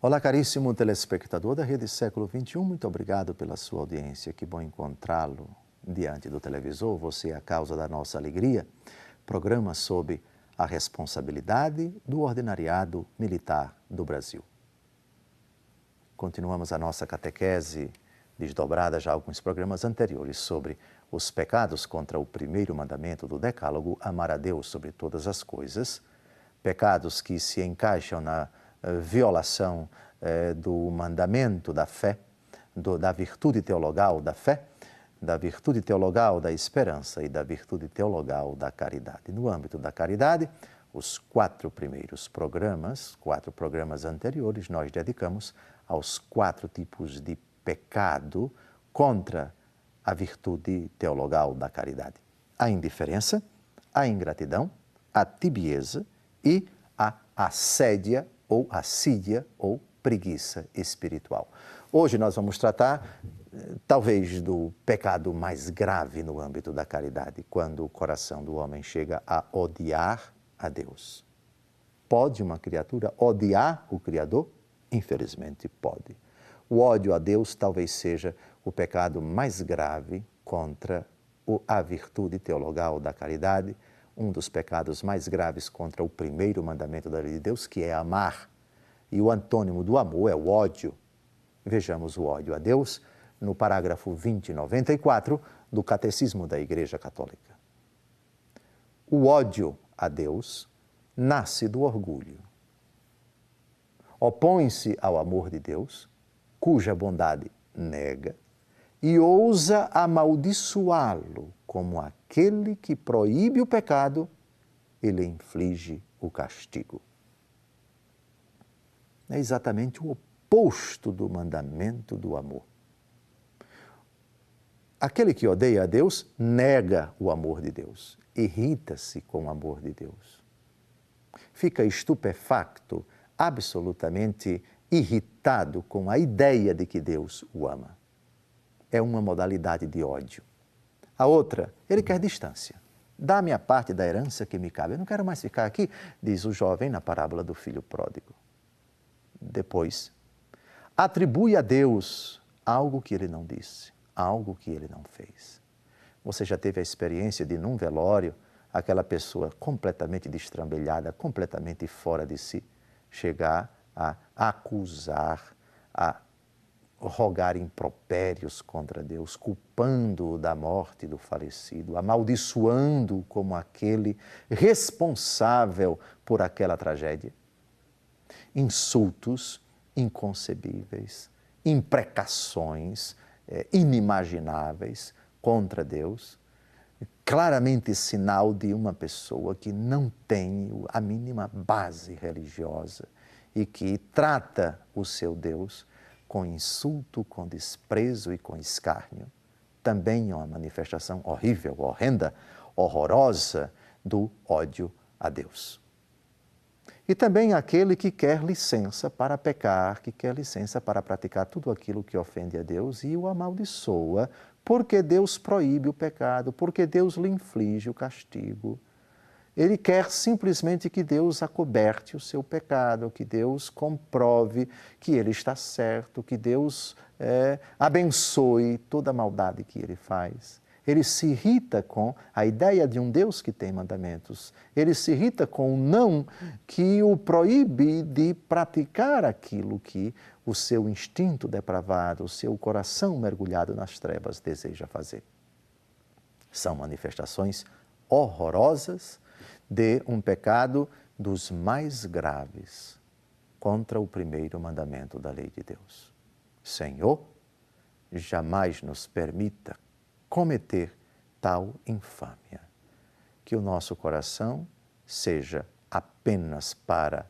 Olá, caríssimo telespectador da Rede Século XXI, muito obrigado pela sua audiência. Que bom encontrá-lo diante do televisor. Você é a causa da nossa alegria. Programa sobre a responsabilidade do ordinariado militar do Brasil. Continuamos a nossa catequese desdobrada já alguns programas anteriores sobre os pecados contra o primeiro mandamento do Decálogo, amar a Deus sobre todas as coisas, pecados que se encaixam na violação do mandamento da fé, da virtude teologal da fé, da virtude teologal da esperança e da virtude teologal da caridade. No âmbito da caridade, os quatro programas anteriores, nós dedicamos aos 4 tipos de pecado contra a virtude teologal da caridade: a indiferença, a ingratidão, a tibieza e a assédia ou assídia ou preguiça espiritual. Hoje nós vamos tratar, talvez, do pecado mais grave no âmbito da caridade, quando o coração do homem chega a odiar a Deus. Pode uma criatura odiar o Criador? Infelizmente pode. O ódio a Deus talvez seja o pecado mais grave contra a virtude teologal da caridade, um dos pecados mais graves contra o primeiro mandamento da lei de Deus, que é amar. E o antônimo do amor é o ódio. Vejamos o ódio a Deus no parágrafo 2094 do Catecismo da Igreja Católica. O ódio a Deus nasce do orgulho. Opõe-se ao amor de Deus, cuja bondade nega, e ousa amaldiçoá-lo como aquele que proíbe o pecado e lhe inflige o castigo. É exatamente o oposto do mandamento do amor. Aquele que odeia a Deus nega o amor de Deus, irrita-se com o amor de Deus. Fica estupefacto, absolutamente irritado com a ideia de que Deus o ama. É uma modalidade de ódio. A outra, ele quer distância. Dá-me a parte da herança que me cabe. Eu não quero mais ficar aqui, diz o jovem na parábola do filho pródigo. Depois, atribui a Deus algo que ele não disse, algo que ele não fez. Você já teve a experiência de, num velório, aquela pessoa completamente destrambelhada, completamente fora de si, chegar a acusar, a rogar impropérios contra Deus, culpando-o da morte do falecido, amaldiçoando-o como aquele responsável por aquela tragédia? Insultos inconcebíveis, imprecações inimagináveis contra Deus, claramente sinal de uma pessoa que não tem a mínima base religiosa e que trata o seu Deus com insulto, com desprezo e com escárnio. Também é uma manifestação horrível, horrenda, horrorosa do ódio a Deus. E também aquele que quer licença para pecar, que quer licença para praticar tudo aquilo que ofende a Deus e o amaldiçoa, porque Deus proíbe o pecado, porque Deus lhe inflige o castigo. Ele quer simplesmente que Deus acoberte o seu pecado, que Deus comprove que ele está certo, que Deus abençoe toda a maldade que ele faz. Ele se irrita com a ideia de um Deus que tem mandamentos. Ele se irrita com o não que o proíbe de praticar aquilo que o seu instinto depravado, o seu coração mergulhado nas trevas deseja fazer. São manifestações horrorosas de um pecado dos mais graves contra o primeiro mandamento da lei de Deus. Senhor, jamais nos permita cometer tal infâmia. Que o nosso coração seja apenas para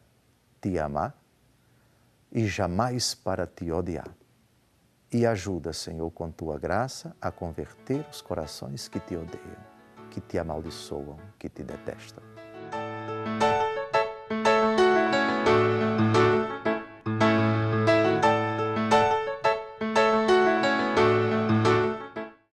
te amar e jamais para te odiar. E ajuda, Senhor, com tua graça, a converter os corações que te odeiam, que te amaldiçoam, que te detestam.